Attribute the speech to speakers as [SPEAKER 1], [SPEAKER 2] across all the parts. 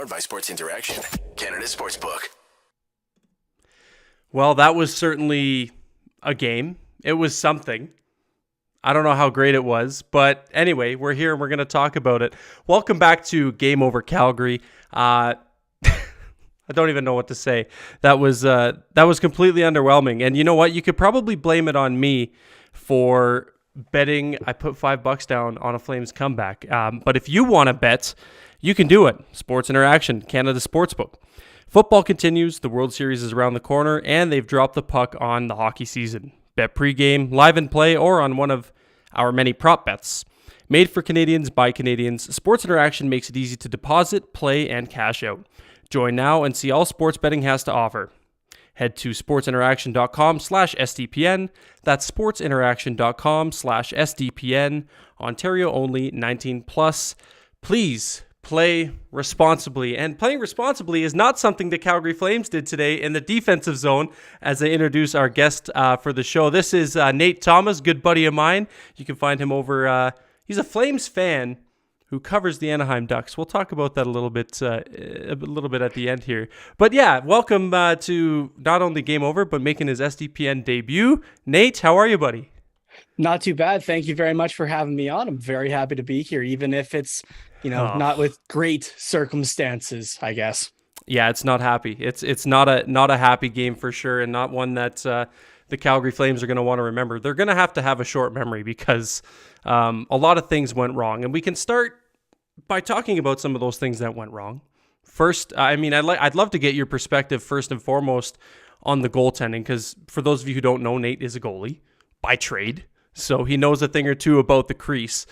[SPEAKER 1] Powered by Sports Interaction, Canada Sportsbook.
[SPEAKER 2] Well, that was certainly a game. It was something. I don't know how great it was, but anyway, we're here and we're going to talk about it. Welcome back to Game Over Calgary. I don't even know what to say. That was completely underwhelming. And you know what? You could probably blame it on me for betting. I put $5 down on a Flames comeback. But if you want to bet, you can do it. Sports Interaction, Canada Sportsbook. Football continues, the World Series is around the corner, and they've dropped the puck on the hockey season. Bet pregame, live and play, or on one of our many prop bets. Made for Canadians by Canadians, Sports Interaction makes it easy to deposit, play, and cash out. Join now and see all sports betting has to offer. Head to sportsinteraction.com/SDPN. That's sportsinteraction.com/SDPN. Ontario only, 19 plus. Please play responsibly. And playing responsibly is not something the Calgary Flames did today in the defensive zone as they introduce our guest for the show. This is Nate Thomas, good buddy of mine. You can find him over, he's a Flames fan who covers the Anaheim Ducks. We'll talk about that a little bit at the end here. But yeah, welcome to not only Game Over, but making his SDPN debut. Nate, how are you, buddy?
[SPEAKER 3] Not too bad. Thank you very much for having me on. I'm very happy to be here, even if it's, not with great circumstances, I guess.
[SPEAKER 2] Yeah, it's not happy. It's not a happy game for sure, and not one that the Calgary Flames are going to want to remember. They're going to have a short memory because a lot of things went wrong, and we can start by talking about some of those things that went wrong. First, I'd love to get your perspective first and foremost on the goaltending, because for those of you who don't know, Nate is a goalie by trade, so he knows a thing or two about the crease.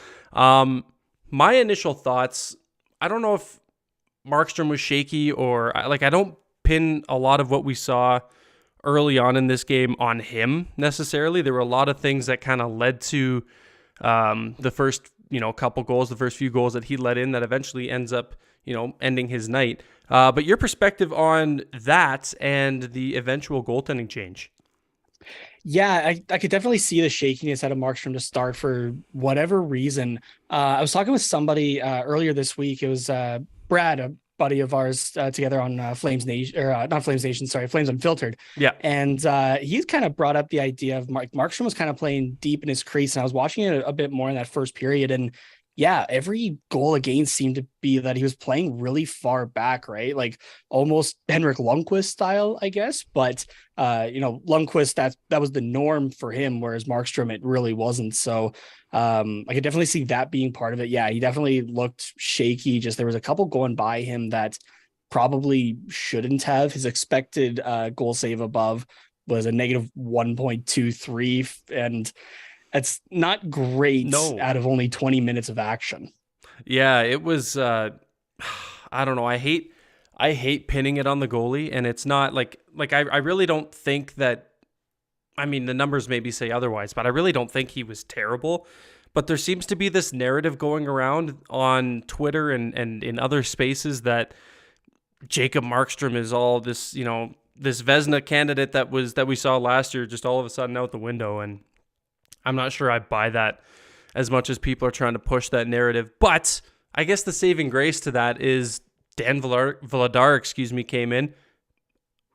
[SPEAKER 2] My initial thoughts, I don't know if Markstrom was shaky or I don't pin a lot of what we saw early on in this game on him necessarily. There were a lot of things that kind of led to the first, couple goals, the first few goals that he let in that eventually ends up, ending his night. But your perspective on that and the eventual goaltending change.
[SPEAKER 3] Yeah, I could definitely see the shakiness out of Markstrom to start for whatever reason. I was talking with somebody earlier this week. It was Brad, a buddy of ours, together on Flames Nation, or not Flames Nation, sorry, Flames Unfiltered.
[SPEAKER 2] Yeah.
[SPEAKER 3] And he's kind of brought up the idea of Markstrom was kind of playing deep in his crease. And I was watching it a bit more in that first period. And yeah, every goal against seemed to be that he was playing really far back, right? Like almost Henrik Lundqvist style, I guess. But, Lundqvist, that was the norm for him, whereas Markstrom, it really wasn't. So I could definitely see that being part of it. Yeah, he definitely looked shaky. Just there was a couple going by him that probably shouldn't have. His expected goal save above was a negative 1.23. And it's not great out of only 20 minutes of action.
[SPEAKER 2] Yeah, it was, I don't know. I hate pinning it on the goalie, and it's not like I really don't think that, the numbers maybe say otherwise, but I really don't think he was terrible. But there seems to be this narrative going around on Twitter and in other spaces that Jacob Markstrom is all this, this Vezina candidate that we saw last year, just all of a sudden out the window. And I'm not sure I buy that as much as people are trying to push that narrative. But I guess the saving grace to that is Dan Vladar, came in.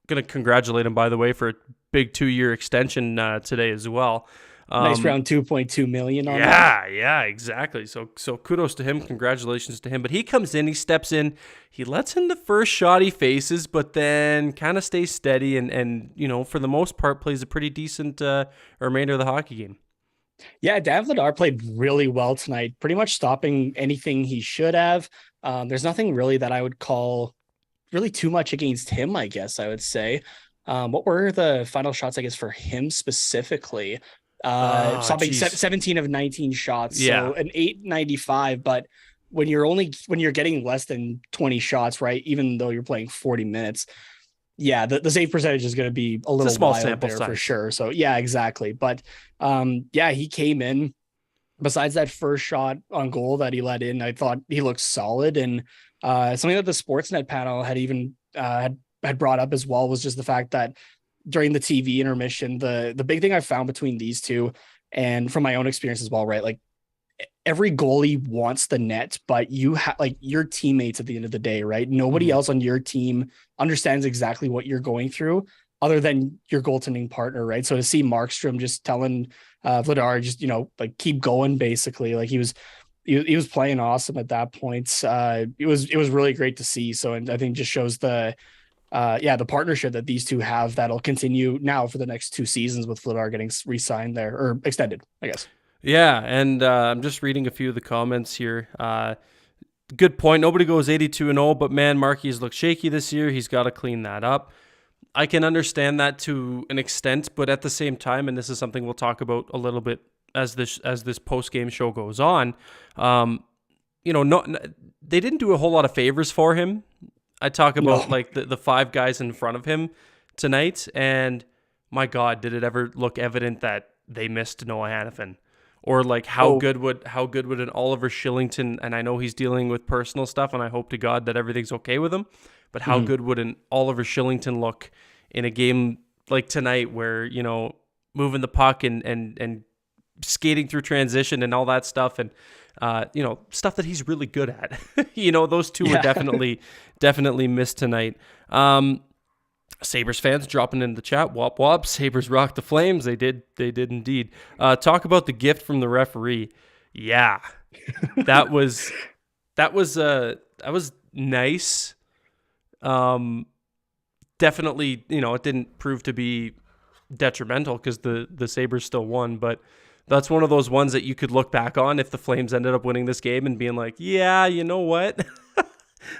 [SPEAKER 2] Going to congratulate him, by the way, for a big 2-year extension today as well.
[SPEAKER 3] Nice round 2.2 million on that.
[SPEAKER 2] Yeah, exactly. So kudos to him. Congratulations to him. But he comes in, he steps in, he lets in the first shot he faces, but then kind of stays steady and for the most part plays a pretty decent remainder of the hockey game.
[SPEAKER 3] Yeah, Dan Vladar played really well tonight, pretty much stopping anything he should have. There's nothing really that I would call really too much against him, I guess I would say. What were the final shots, I guess, for him specifically? Stopping 17 of 19 shots, so an 895. But when you're getting less than 20 shots, right, even though you're playing 40 minutes, yeah, the save percentage is going to be a little
[SPEAKER 2] small
[SPEAKER 3] wild
[SPEAKER 2] sample
[SPEAKER 3] there
[SPEAKER 2] size.
[SPEAKER 3] For sure. So yeah, exactly. But he came in. Besides that first shot on goal that he let in, I thought he looked solid. And something that the Sportsnet panel had even had brought up as well was just the fact that during the TV intermission, the big thing I found between these two, and from my own experience as well, right, like every goalie wants the net, but you have like your teammates at the end of the day, right? Nobody else on your team understands exactly what you're going through other than your goaltending partner, right? So to see Markstrom just telling Vladar, just, like keep going, basically, like he was playing awesome at that point. It was really great to see. So, and I think just shows the partnership that these two have that'll continue now for the next 2 seasons with Vladar getting re-signed there, or extended, I guess.
[SPEAKER 2] Yeah, and I'm just reading a few of the comments here. Good point. Nobody goes 82-0, but man, Markie's looked shaky this year. He's got to clean that up. I can understand that to an extent, but at the same time, and this is something we'll talk about a little bit as this post-game show goes on, they didn't do a whole lot of favors for him. I talk about like the 5 guys in front of him tonight, and my God, did it ever look evident that they missed Noah Hannafin? Or like how good would an Oliver Shillington, and I know he's dealing with personal stuff, and I hope to God that everything's okay with him, but how good would an Oliver Shillington look in a game like tonight where, moving the puck and skating through transition and all that stuff, and stuff that he's really good at. Those two were definitely missed tonight. Sabres fans dropping in the chat. Wop wop. Sabres rock the Flames. They did indeed. Talk about the gift from the referee. Yeah, that was nice. Definitely, it didn't prove to be detrimental because the Sabres still won, but that's one of those ones that you could look back on if the Flames ended up winning this game and being like, yeah, you know what?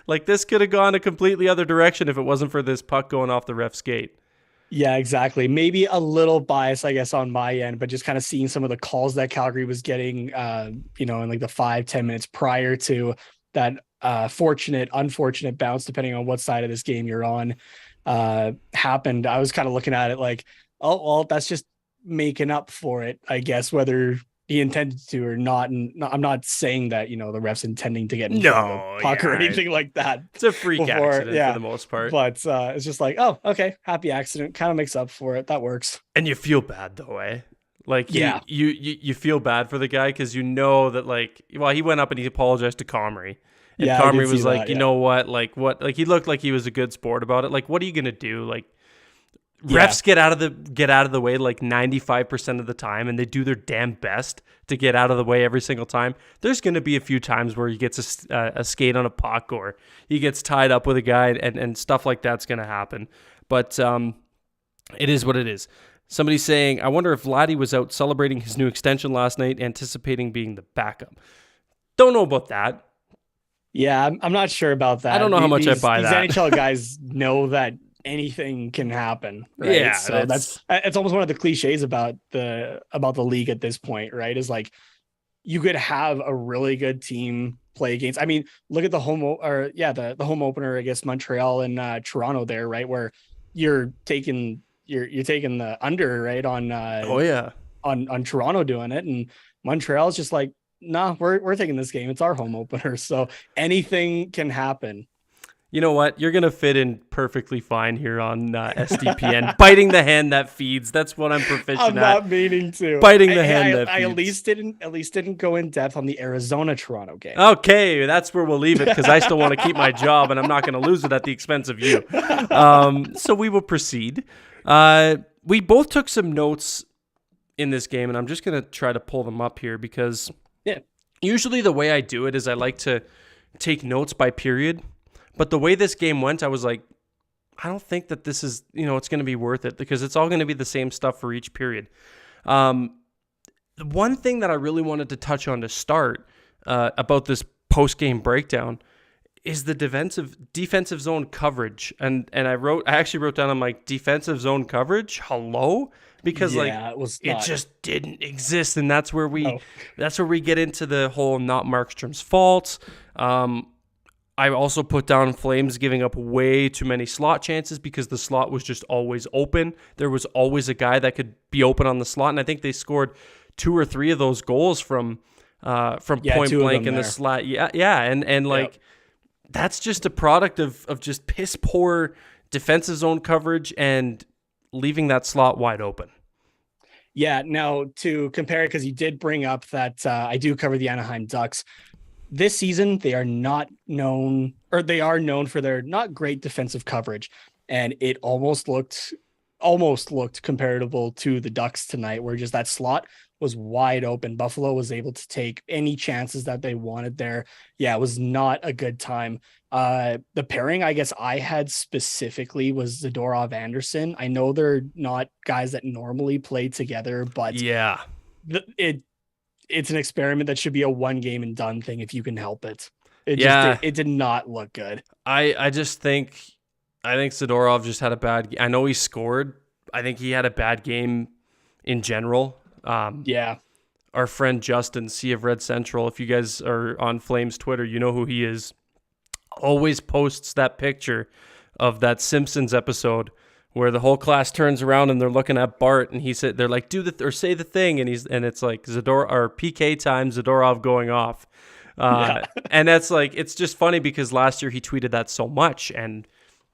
[SPEAKER 2] Like, this could have gone a completely other direction if it wasn't for this puck going off the ref's skate.
[SPEAKER 3] Yeah, exactly. Maybe a little bias, I guess, on my end, but just kind of seeing some of the calls that Calgary was getting, in like the 5-10 minutes prior to that unfortunate bounce, depending on what side of this game you're on, happened. I was kind of looking at it like, oh, well, that's just making up for it, I guess, whether he intended to or not. And I'm not saying that, the ref's intending to get in front of the puck or anything like that.
[SPEAKER 2] It's a freak accident for the most part.
[SPEAKER 3] But it's just like, oh, okay, happy accident. Kind of makes up for it. That works.
[SPEAKER 2] And you feel bad though, eh? Like, you feel bad for the guy because you know that, like, well, he went up and he apologized to Comrie. And Comrie was like, you know what? Like, he looked like he was a good sport about it. Like, what are you going to do? Like, refs get out of the way like 95% of the time, and they do their damn best to get out of the way every single time. There's going to be a few times where he gets a skate on a puck, or he gets tied up with a guy, and stuff like that's going to happen. But it is what it is. Somebody's saying, I wonder if Laddie was out celebrating his new extension last night, anticipating being the backup. Don't know about that.
[SPEAKER 3] Yeah, I'm not sure about that.
[SPEAKER 2] I don't know how much I buy that.
[SPEAKER 3] These NHL guys know that anything can happen, right?
[SPEAKER 2] Yeah,
[SPEAKER 3] so it's almost one of the cliches about the league at this point, right? Is like, you could have a really good team play against. I mean, look at the home opener against Montreal and Toronto there, right? Where you're taking the under, right, on on Toronto doing it, and Montreal's just like, nah, we're taking this game. It's our home opener, so anything can happen.
[SPEAKER 2] You know what? You're going to fit in perfectly fine here on SDPN. Biting the hand that feeds. That's what I'm proficient at.
[SPEAKER 3] I'm not meaning to.
[SPEAKER 2] Biting the hand that feeds.
[SPEAKER 3] I at least didn't go in depth on the Arizona-Toronto game.
[SPEAKER 2] Okay, that's where we'll leave it because I still want to keep my job and I'm not going to lose it at the expense of you. So we will proceed. We both took some notes in this game, and I'm just going to try to pull them up here because usually the way I do it is I like to take notes by period. But the way this game went, I was like, I don't think that this is, it's going to be worth it because it's all going to be the same stuff for each period. The one thing that I really wanted to touch on to start about this post-game breakdown is the defensive zone coverage. And I actually wrote down, I'm like, defensive zone coverage? Hello? Because it just didn't exist. And that's where we get into the whole not Markstrom's fault. I also put down Flames giving up way too many slot chances because the slot was just always open. There was always a guy that could be open on the slot, and I think they scored 2 or 3 of those goals from point blank in the slot. That's just a product of just piss poor defensive zone coverage and leaving that slot wide open.
[SPEAKER 3] Yeah. Now to compare it, because you did bring up that I do cover the Anaheim Ducks. This season, they are not known, or they are known for their not great defensive coverage. And it almost looked comparable to the Ducks tonight, where just that slot was wide open. Buffalo was able to take any chances that they wanted there. Yeah, it was not a good time. The pairing I guess I had specifically was Zadorov Anderson. I know they're not guys that normally play together, but
[SPEAKER 2] Yeah.
[SPEAKER 3] It's an experiment that should be a one game and done thing if you can help it. It did not look good.
[SPEAKER 2] I just think Zadorov just had a bad. I know he scored. I think he had a bad game in general.
[SPEAKER 3] Yeah.
[SPEAKER 2] Our friend Justin, Sea of Red Central, if you guys are on Flames Twitter, you know who he is. Always posts that picture of that Simpsons episode where the whole class turns around and they're looking at Bart, and they're like, or say the thing, and it's like PK time, Zadorov going off. And that's like, it's just funny because last year he tweeted that so much, and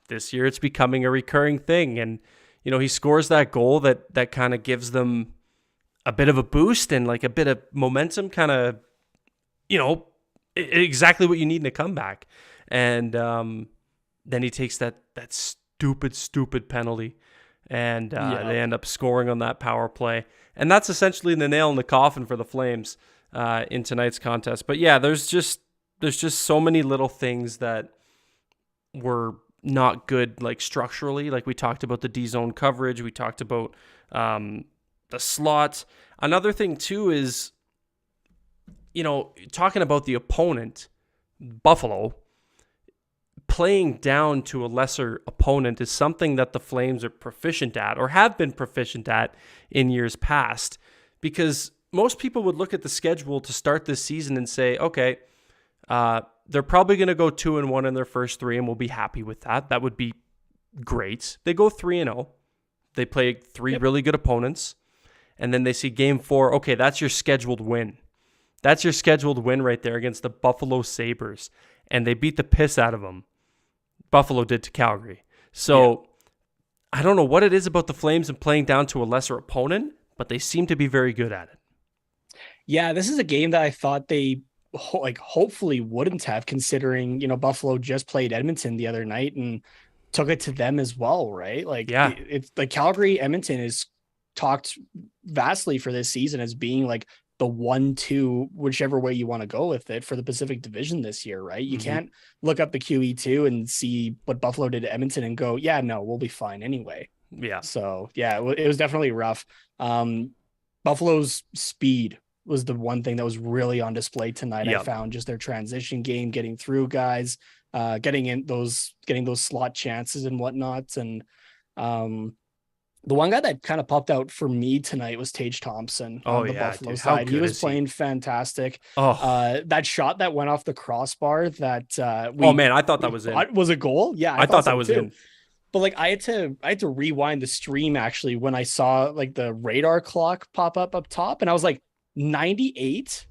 [SPEAKER 2] this year it's becoming a recurring thing. And he scores that goal that kind of gives them a bit of a boost and like a bit of momentum, kind of, exactly what you need in a comeback. And then he takes that stupid penalty, and they end up scoring on that power play. And that's essentially the nail in the coffin for the Flames in tonight's contest. But yeah, there's just so many little things that were not good, like structurally. Like we talked about the D-zone coverage. We talked about the slot. Another thing too is, talking about the opponent, Buffalo, playing down to a lesser opponent is something that the Flames are proficient at, or have been proficient at in years past, because most people would look at the schedule to start this season and say, okay, they're probably going to go 2-1 in their first three, and we'll be happy with that. That would be great. They go 3-0. They play three really good opponents, and then they see game 4. Okay, that's your scheduled win. That's your scheduled win right there against the Buffalo Sabres, and they beat the piss out of them. Buffalo did to Calgary. So I don't know what it is about the Flames and playing down to a lesser opponent, but they seem to be very good at it.
[SPEAKER 3] Yeah, this is a game that I thought they hopefully wouldn't have, considering, Buffalo just played Edmonton the other night and took it to them as well, right? Like, it's like Calgary Edmonton is talked vastly for this season as being like the 1-2, whichever way you want to go with it, for the Pacific Division this year, right? You can't look up the QE2 and see what Buffalo did to Edmonton and go, yeah, no, we'll be fine anyway.
[SPEAKER 2] Yeah.
[SPEAKER 3] So yeah, it was definitely rough. Buffalo's speed was the one thing that was really on display tonight. I found just their transition game, getting through guys, getting those slot chances and whatnot. And the one guy that kind of popped out for me tonight was Tage Thompson on the Buffalo side. He was playing fantastic. That shot that went off the crossbar that
[SPEAKER 2] I thought that was in.
[SPEAKER 3] Was a goal. Yeah,
[SPEAKER 2] I thought that was in.
[SPEAKER 3] But like I had to rewind the stream actually when I saw like the radar clock pop up top, and I was like, 98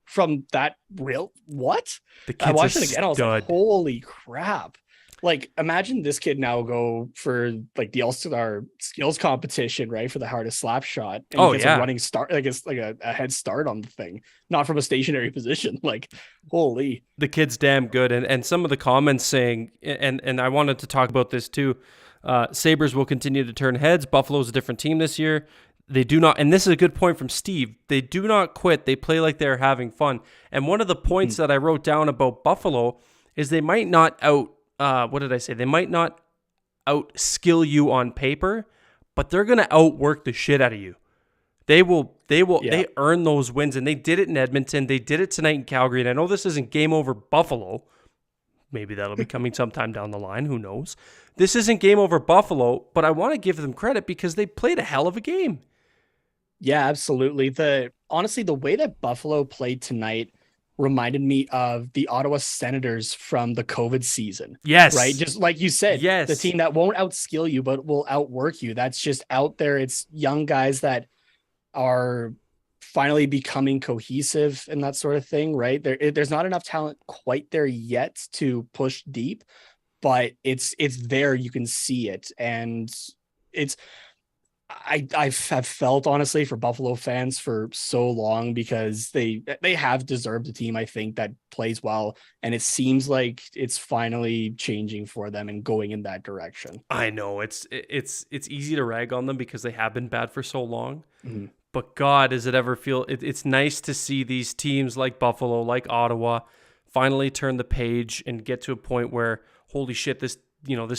[SPEAKER 3] from that real what? I watched it again. I was like, holy crap. Like, imagine this kid now go for like the All-Star skills competition, right? For the hardest slap shot. And he gets a running start, like it's like a head start on the thing, not from a stationary position. Like, holy. The kid's damn good. And some of the comments saying, and I wanted to talk about this too. Sabres will continue to turn heads. Buffalo's a different team this year. They do not, and this is a good point from Steve, they do not quit. They play like they're having fun. And one of the points that I wrote down about Buffalo is they might not they might not out-skill you on paper, but they're going to outwork the shit out of you. They earn those wins, and they did it in Edmonton. They did it tonight in Calgary, and I know this isn't game over Buffalo. Maybe that'll be coming sometime down the line. Who knows? This isn't game over Buffalo, but I want to give them credit because they played a hell of a game. Yeah, absolutely. Honestly, the way that Buffalo played tonight reminded me of the Ottawa Senators from the COVID season. Yes. Right? Just like you said, the team that won't outskill you, but will outwork you. That's just out there. It's young guys that are finally becoming cohesive and that sort of thing, right? There's not enough talent quite there yet to push deep, but it's there. You can see it. And I've felt honestly for Buffalo fans for so long because they have deserved a team, I think, that plays well, and it seems like it's finally changing for them and going in that direction.
[SPEAKER 2] I know it's easy to rag on them because they have been bad for so long.
[SPEAKER 3] Mhm.
[SPEAKER 2] But God, does it ever feel it's nice to see these teams like Buffalo, like Ottawa, finally turn the page and get to a point where, holy shit, this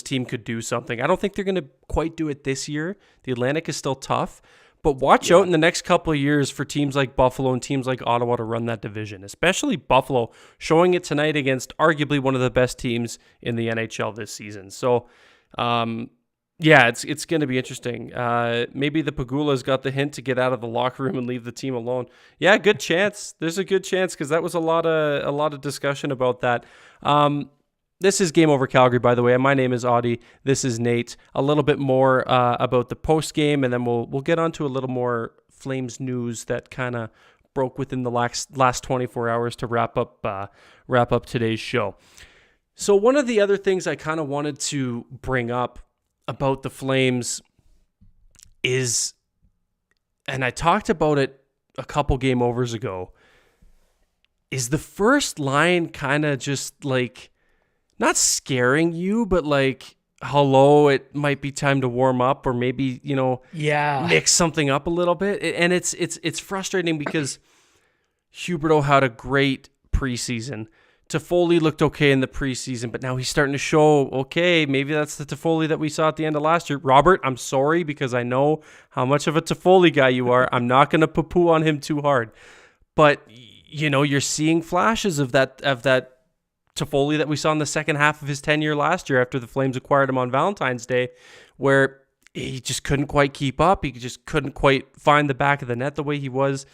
[SPEAKER 2] team could do something. I don't think they're going to quite do it this year. The Atlantic is still tough, but watch out in the next couple of years for teams like Buffalo and teams like Ottawa to run that division, especially Buffalo showing it tonight against arguably one of the best teams in the NHL this season. So, yeah, it's going to be interesting. Maybe the Pagula's got the hint to get out of the locker room and leave the team alone. Yeah, good chance. There's a good chance because that was a lot of discussion about that. This is Game Over Calgary, by the way. My name is Auddie. This is Nate. A little bit more about the post game, and then we'll get on to a little more Flames news that kind of broke within the last 24 hours to wrap up today's show. So one of the other things I kind of wanted to bring up about the Flames is, and I talked about it a couple game overs ago, is the first line kind of just like not scaring you, but like, hello, it might be time to warm up, or maybe, mix something up a little bit. And it's frustrating because Huberdeau had a great preseason. Toffoli looked okay in the preseason, but now he's starting to show, okay, maybe that's the Toffoli that we saw at the end of last year. Robert, I'm sorry because I know how much of a Toffoli guy you are. I'm not going to poo-poo on him too hard. But, you're seeing flashes of that Toffoli that we saw in the second half of his tenure last year after the Flames acquired him on Valentine's Day, where he just couldn't quite keep up. He just couldn't quite find the back of the net the way he was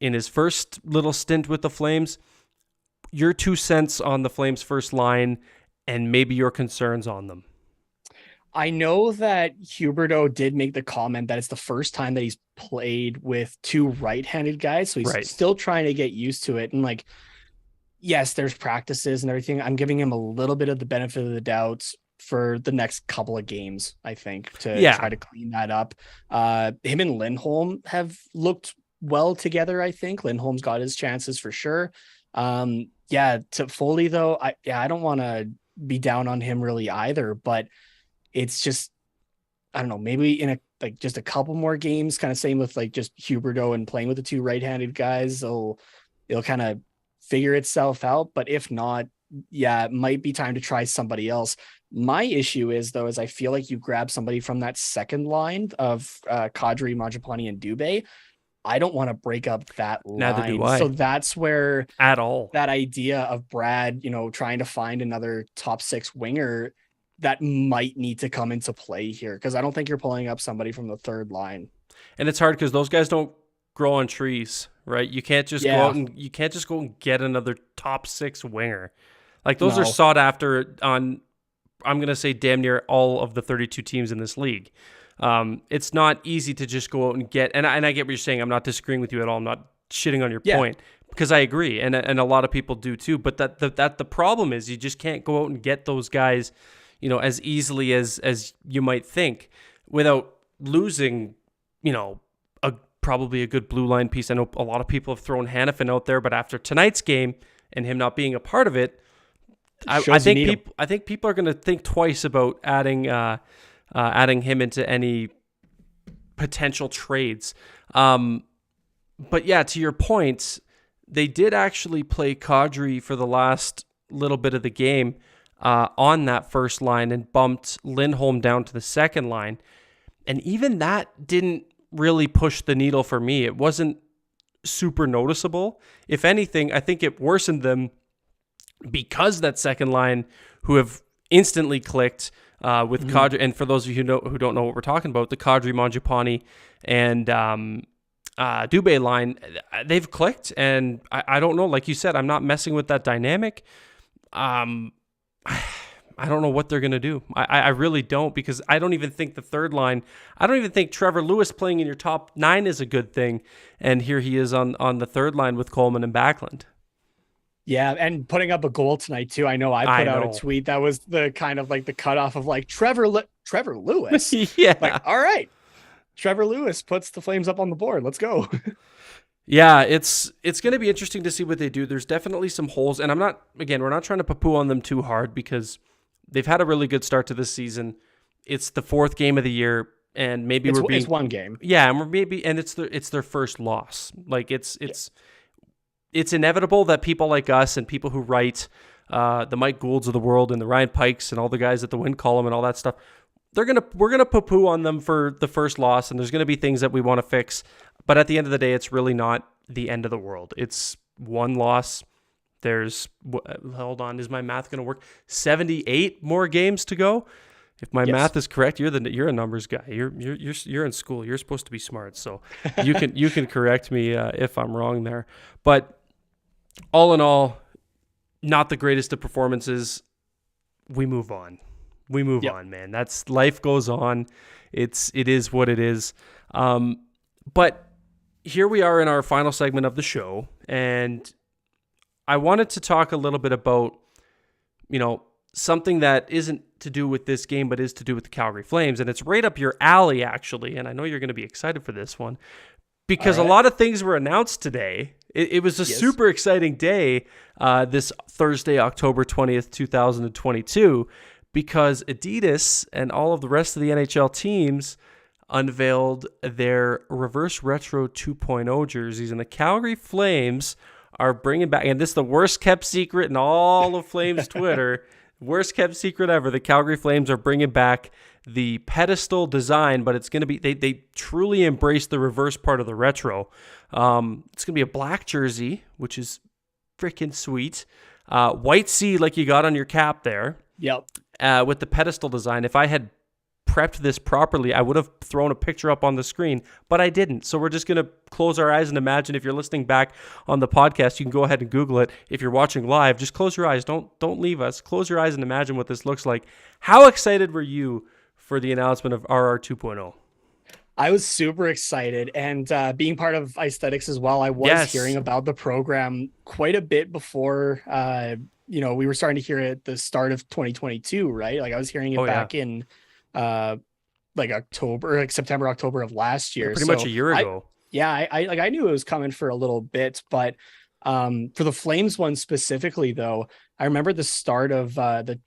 [SPEAKER 2] in his first little stint with the Flames. Your 2 cents on the Flames' first line and maybe your concerns on them.
[SPEAKER 3] I know that Huberdeau did make the comment that it's the first time that he's played with two right-handed guys, so he's still trying to get used to it. And like, yes, there's practices and everything. I'm giving him a little bit of the benefit of the doubt for the next couple of games, I think, to try to clean that up. Him and Lindholm have looked well together, I think. Lindholm's got his chances for sure. Toffoli, though, I don't want to be down on him really either, but it's just, I don't know, maybe in just a couple more games, kind of same with like just Huberdeau and playing with the two right-handed guys, it'll kind of figure itself out. But if not, it might be time to try somebody else. My issue is I feel like you grab somebody from that second line of Kadri, Mangiapane, and Dubé. I don't want to break up that line.
[SPEAKER 2] Neither do I.
[SPEAKER 3] So that's where
[SPEAKER 2] at all
[SPEAKER 3] that idea of Brad, trying to find another top six winger that might need to come into play here, because I don't think you're pulling up somebody from the third line.
[SPEAKER 2] And it's hard because those guys don't grow on trees, right? You can't just go out and get another top six winger. Like those are sought after on, I'm going to say damn near all of the 32 teams in this league. It's not easy to just go out and get, and I get what you're saying. I'm not disagreeing with you at all. I'm not shitting on your point, because I agree. And a lot of people do too, but that the problem is you just can't go out and get those guys, as easily as you might think, without losing, probably a good blue line piece. I know a lot of people have thrown Hannafin out there, but after tonight's game and him not being a part of it, I think people are going to think twice about adding him into any potential trades. But yeah, to your point, they did actually play Kadri for the last little bit of the game on that first line and bumped Lindholm down to the second line. And even that didn't really push the needle for me. It wasn't super noticeable. If anything, I think it worsened them because that second line, who have instantly clicked with Kadri, and for those of you who don't know what we're talking about, the Kadri, Mangiapane, and Dubé line, they've clicked, and I don't know. Like you said, I'm not messing with that dynamic. I don't know what they're going to do. I really don't, because I don't even think the third line, I don't even think Trevor Lewis playing in your top 9 is a good thing. And here he is on the third line with Coleman and Backlund.
[SPEAKER 3] Yeah, and putting up a goal tonight too. I know I put out a tweet that was the kind of like the cutoff of like Trevor Lewis.
[SPEAKER 2] Yeah.
[SPEAKER 3] Like, all right. Trevor Lewis puts the Flames up on the board. Let's go.
[SPEAKER 2] Yeah, it's going to be interesting to see what they do. There's definitely some holes, and we're not trying to poo-poo on them too hard because they've had a really good start to this season. It's the fourth game of the year, and maybe
[SPEAKER 3] it's one game.
[SPEAKER 2] Yeah, and it's their first loss. Like it's inevitable that people like us and people who write the Mike Goulds of the world and the Ryan Pikes and all the guys at the win column and all that stuff, we're gonna poo-poo on them for the first loss, and there's gonna be things that we want to fix. But at the end of the day, it's really not the end of the world. It's one loss. There's, hold on, is my math going to work? 78 more games to go. If my math is correct, you're a numbers guy. You're in school. You're supposed to be smart. So you can correct me if I'm wrong there. But all in all, not the greatest of performances. We move on. We move on, man. That's life goes on. It is what it is. But here we are in our final segment of the show, and I wanted to talk a little bit about, something that isn't to do with this game, but is to do with the Calgary Flames, and it's right up your alley, actually, and I know you're going to be excited for this one, because a lot of things were announced today. It was a super exciting day, this Thursday, October 20th, 2022, because Adidas and all of the rest of the NHL teams unveiled their reverse retro 2.0 jerseys, and the Calgary Flames are bringing back, and this is the worst kept secret in all of Flames Twitter, worst kept secret ever. The Calgary Flames are bringing back the pedestal design, but it's going to be, they truly embrace the reverse part of the retro. It's going to be a black jersey, which is freaking sweet. White C like you got on your cap there.
[SPEAKER 3] Yep.
[SPEAKER 2] With the pedestal design. If I had prepped this properly, I would have thrown a picture up on the screen, but I didn't. So we're just going to close our eyes and imagine. If you're listening back on the podcast, you can go ahead and Google it. If you're watching live, just close your eyes. Don't leave us. Close your eyes and imagine what this looks like. How excited were you for the announcement of RR 2.0?
[SPEAKER 3] I was super excited, and being part of Aesthetics as well, I was hearing about the program quite a bit before, we were starting to hear it at the start of 2022, right? Like I was hearing it back in September, October of last year.
[SPEAKER 2] Pretty much a year ago.
[SPEAKER 3] I knew it was coming for a little bit, but for the Flames one specifically, though, I remember the start of it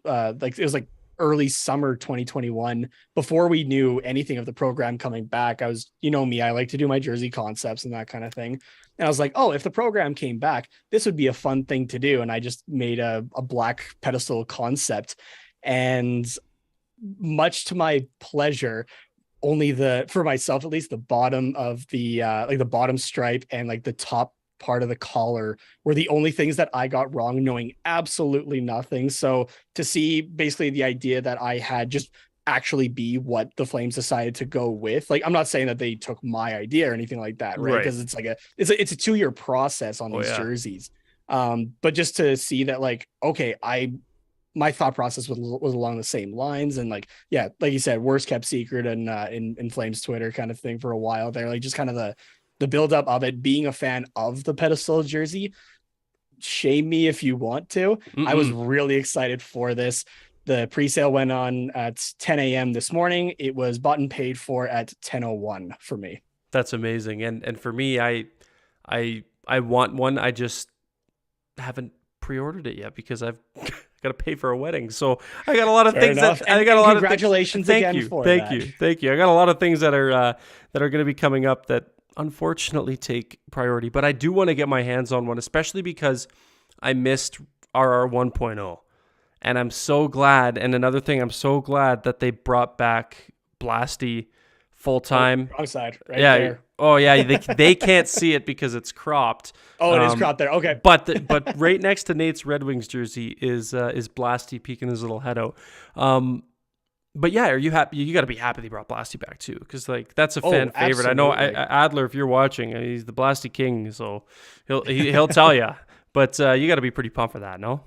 [SPEAKER 3] was like early summer 2021, before we knew anything of the program coming back. I was, me, I like to do my jersey concepts and that kind of thing. And I was like, oh, if the program came back, this would be a fun thing to do. And I just made a black pedestal concept, and much to my pleasure, only for myself at least, the bottom of the the bottom stripe and like the top part of the collar were the only things that I got wrong, knowing absolutely nothing. So to see basically the idea that I had just actually be what the Flames decided to go with, like, I'm not saying that they took my idea or anything like that, right? Because it's like it's a 2-year process on these jerseys. But just to see that, like, okay, my thought process was along the same lines, and like you said, worst kept secret and in Flames Twitter kind of thing for a while there, like just kind of the build up of it. Being a fan of the pedestal jersey, shame me if you want to. I was really excited for this. The pre-sale went on at 10 a.m. this morning. It was bought and paid for at 10:01 for me.
[SPEAKER 2] That's amazing. And for me, I want one. I just haven't pre-ordered it yet because I've got to pay for a wedding. So I got a lot of things.
[SPEAKER 3] Congratulations again for that.
[SPEAKER 2] Thank you. I got a lot of things that are going to be coming up that unfortunately take priority. But I do want to get my hands on one, especially because I missed RR 1.0. And I'm so glad. And another thing, I'm so glad that they brought back Blasty full-time.
[SPEAKER 3] Wrong side, right there.
[SPEAKER 2] Oh, yeah. They can't see it because it's cropped.
[SPEAKER 3] Oh, it is cropped there. Okay.
[SPEAKER 2] But right next to Nate's Red Wings jersey is Blasty peeking his little head out. But yeah, are you happy? You got to be happy they brought Blasty back too, because like that's a fan favorite. I know Adler, if you're watching, he's the Blasty king, so he'll tell you. But you got to be pretty pumped for that, no?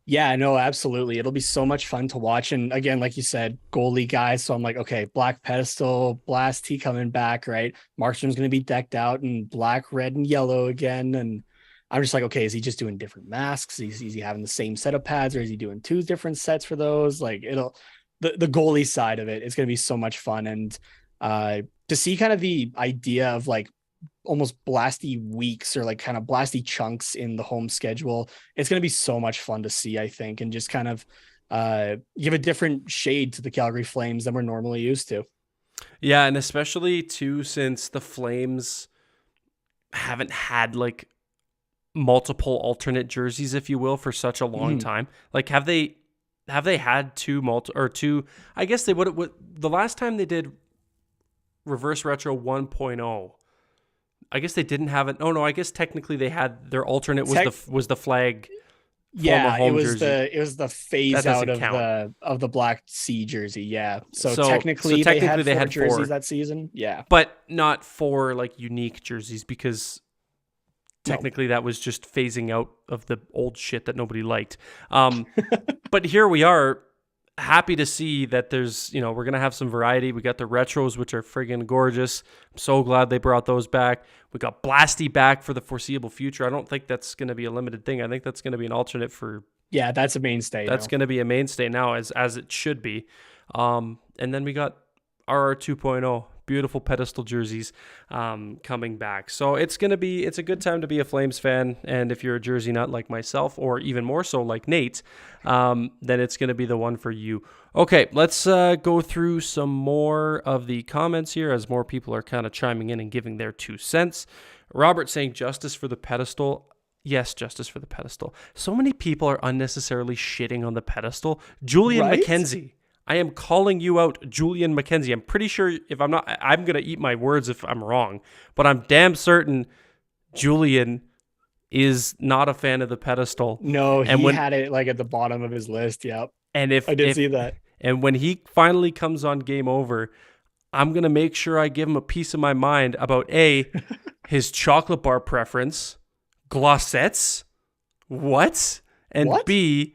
[SPEAKER 3] Yeah, no, absolutely. It'll be so much fun to watch. And again, like you said, goalie guy. So I'm like, okay, black pedestal, Blasty coming back, right? Markstrom's going to be decked out in black, red, and yellow again. And I'm just like, okay, is he just doing different masks? Is he having the same set of pads, or is he doing 2 different sets for those? Like the goalie side of it is going to be so much fun. And to see kind of the idea of like almost blasty weeks or like kind of blasty chunks in the home schedule, it's going to be so much fun to see, I think, and just kind of give a different shade to the Calgary Flames than we're normally used to.
[SPEAKER 2] Yeah, and especially too since the Flames haven't had like multiple alternate jerseys, if you will, for such a long time. Like, have they had two? I guess they would. The last time they did reverse retro 1.0, I guess they didn't have it. Oh no, I guess technically they had their alternate was the flag.
[SPEAKER 3] Yeah, it was
[SPEAKER 2] jersey.
[SPEAKER 3] the phase out of the Black Sea jersey. Yeah, so technically they had four jerseys that season. Yeah,
[SPEAKER 2] but not four like unique jerseys, because technically that was just phasing out of the old shit that nobody liked. But here we are, happy to see that there's, we're going to have some variety. We got the retros, which are friggin' gorgeous. I'm so glad they brought those back. We got Blasty back for the foreseeable future. I don't think that's going to be a limited thing. I think that's going to be an alternate for...
[SPEAKER 3] Yeah, that's a mainstay.
[SPEAKER 2] That's going to be a mainstay now, as it should be. And then we got RR 2.0. Beautiful pedestal jerseys coming back. So it's a good time to be a Flames fan. And if you're a jersey nut like myself, or even more so like Nate, then it's going to be the one for you. Okay, let's go through some more of the comments here as more people are kind of chiming in and giving their 2 cents. Robert saying justice for the pedestal. Yes, justice for the pedestal. So many people are unnecessarily shitting on the pedestal. Julian McKenzie. I am calling you out, Julian McKenzie. I'm pretty sure I'm going to eat my words if I'm wrong, but I'm damn certain Julian is not a fan of the pedestal.
[SPEAKER 3] No, he had it like at the bottom of his list. Yep.
[SPEAKER 2] And
[SPEAKER 3] I did see that.
[SPEAKER 2] And when he finally comes on Game Over, I'm going to make sure I give him a piece of my mind about A, his chocolate bar preference, glossettes, what? And what? B,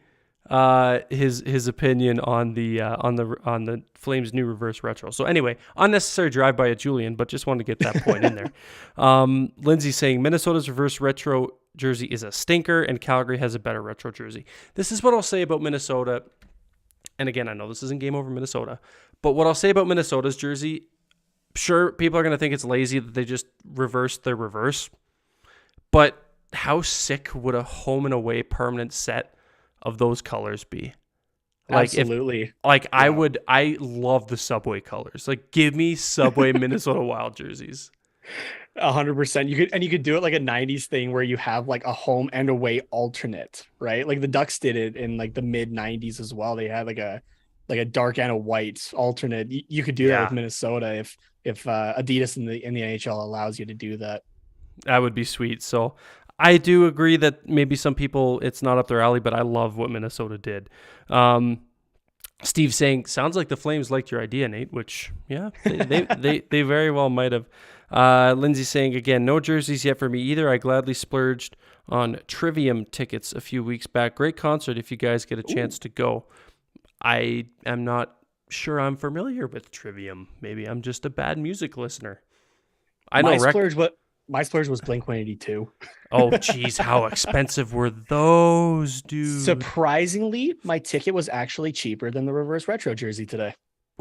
[SPEAKER 2] his opinion on the Flames' new reverse retro. So anyway, unnecessary drive-by at Julian, but just wanted to get that point in there. Lindsay saying Minnesota's reverse retro jersey is a stinker and Calgary has a better retro jersey. This is what I'll say about Minnesota. And again, I know this isn't Game Over Minnesota, but what I'll say about Minnesota's jersey, sure, people are going to think it's lazy that they just reversed their reverse, but how sick would a home and away permanent set of those colors be? Like,
[SPEAKER 3] absolutely.
[SPEAKER 2] I love the Subway colors. Like, give me Subway Minnesota Wild jerseys.
[SPEAKER 3] 100%. You could do it like a 90s thing where you have like a home and away alternate, right? Like the Ducks did it in like the mid 90s as well. They had like a dark and a white alternate. You could do that with Minnesota if Adidas in the NHL allows you to do that.
[SPEAKER 2] That would be sweet. So I do agree that maybe some people, it's not up their alley, but I love what Minnesota did. Steve saying, sounds like the Flames liked your idea, Nate, which, yeah, they very well might have. Lindsay saying, again, no jerseys yet for me either. I gladly splurged on Trivium tickets a few weeks back. Great concert if you guys get a chance to go. I am not sure I'm familiar with Trivium. Maybe I'm just a bad music listener.
[SPEAKER 3] My splurge was Blink-182.
[SPEAKER 2] Oh, geez, how expensive were those, dude?
[SPEAKER 3] Surprisingly, my ticket was actually cheaper than the reverse retro jersey today.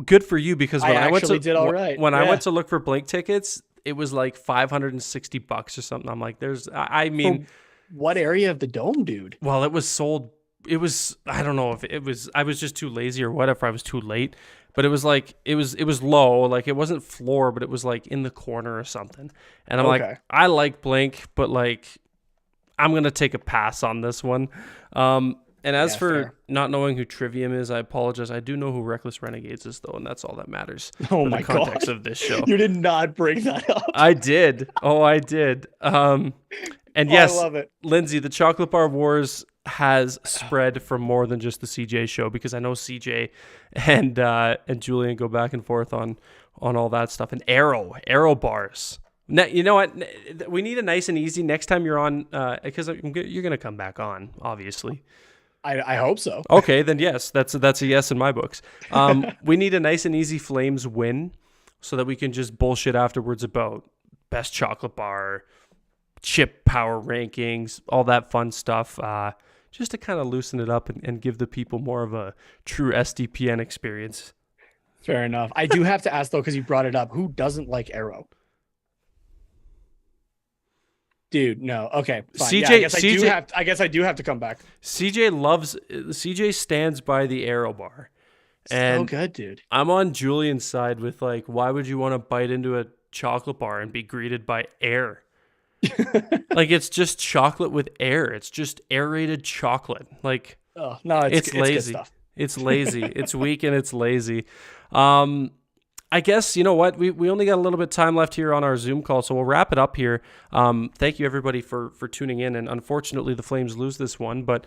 [SPEAKER 2] Good for you, because when I went to look for Blink tickets, it was like $560 or something. I'm like, from
[SPEAKER 3] what area of the dome, dude?
[SPEAKER 2] Well, it was sold. It was, I don't know if it was, I was just too lazy or what, if I was too late, but it was like, it was low. Like it wasn't floor, but it was like in the corner or something. And I'm like, I like Blink, but like, I'm going to take a pass on this one. And as for not knowing who Trivium is, I apologize. I do know who Reckless Renegades is, though, and that's all that matters.
[SPEAKER 3] Oh
[SPEAKER 2] for
[SPEAKER 3] my
[SPEAKER 2] the context
[SPEAKER 3] God.
[SPEAKER 2] of this show.
[SPEAKER 3] You did not bring that up.
[SPEAKER 2] I did. Oh, I did. And yes,
[SPEAKER 3] I love it.
[SPEAKER 2] Lindsay, the Chocolate Bar Wars has spread for more than just the CJ show, because I know CJ and Julian go back and forth on all that stuff. And Arrow bars. Now, you know what? We need a nice and easy next time you're on, because you're going to come back on, obviously.
[SPEAKER 3] I hope so.
[SPEAKER 2] Okay, then yes, that's a yes in my books. We need a nice and easy Flames win so that we can just bullshit afterwards about best chocolate bar, chip power rankings, all that fun stuff, just to kind of loosen it up and give the people more of a true SDPN experience.
[SPEAKER 3] Fair enough. I do have to ask though, because you brought it up. Who doesn't like Arrow? Dude, no. Okay, fine.
[SPEAKER 2] CJ,
[SPEAKER 3] Yeah, I guess
[SPEAKER 2] CJ
[SPEAKER 3] I do have to come back.
[SPEAKER 2] CJ stands by the Arrow bar. And
[SPEAKER 3] so good, dude.
[SPEAKER 2] I'm on Julian's side with like, why would you want to bite into a chocolate bar and be greeted by air? Like, it's just chocolate with air. It's just aerated chocolate. Like,
[SPEAKER 3] oh no, it's
[SPEAKER 2] lazy.
[SPEAKER 3] good stuff.
[SPEAKER 2] It's lazy. It's weak and it's lazy. I guess, you know what? We only got a little bit of time left here on our Zoom call, so we'll wrap it up here. Thank you, everybody, for tuning in. And unfortunately, the Flames lose this one, but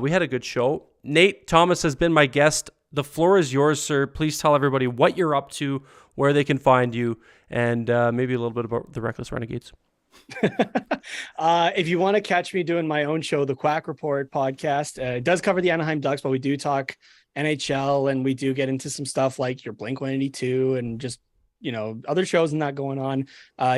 [SPEAKER 2] we had a good show. Nate Thomas has been my guest. The floor is yours, sir. Please tell everybody what you're up to, where they can find you, and maybe a little bit about the Reckless Renegades.
[SPEAKER 3] If you want to catch me doing my own show, the Quack Report podcast, it does cover the Anaheim Ducks, but we do talk NHL and we do get into some stuff like your Blink-182 and just, you know, other shows and that going on.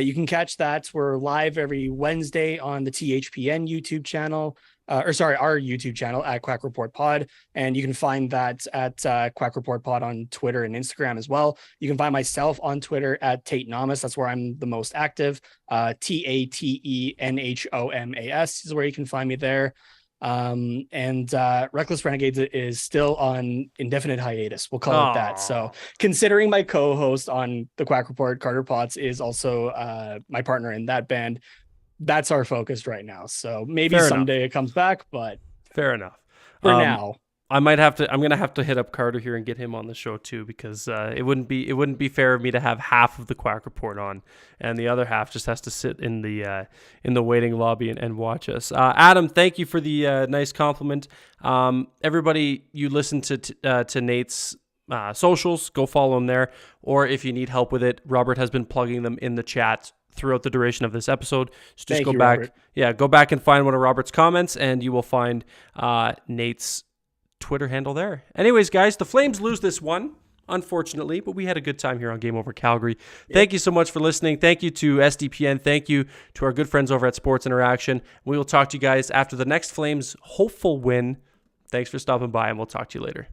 [SPEAKER 3] You can catch that. We're live every Wednesday on the THPN YouTube channel. Our YouTube channel at Quack Report Pod. And you can find that at Quack Report Pod on Twitter and Instagram as well. You can find myself on Twitter at Tate Nomas. That's where I'm the most active. TATENHOMAS is where you can find me there. And Reckless Renegades is still on indefinite hiatus. We'll call it that. So considering my co-host on the Quack Report, Carter Potts, is also my partner in that band, that's our focus right now. So maybe someday it comes back, but
[SPEAKER 2] fair enough.
[SPEAKER 3] For now,
[SPEAKER 2] I'm gonna have to hit up Carter here and get him on the show too, because it wouldn't be fair of me to have half of the Quack Report on, and the other half just has to sit in the waiting lobby and watch us. Adam, thank you for the nice compliment. Everybody, you listen to Nate's socials, go follow him there, or if you need help with it, Robert has been plugging them in the chat throughout the duration of this episode. So just go back. Robert. Yeah, go back and find one of Robert's comments, and you will find Nate's Twitter handle there. Anyways, guys, the Flames lose this one, unfortunately, but we had a good time here on Game Over Calgary. Yep. Thank you so much for listening. Thank you to SDPN. Thank you to our good friends over at Sports Interaction. We will talk to you guys after the next Flames hopeful win. Thanks for stopping by, and we'll talk to you later.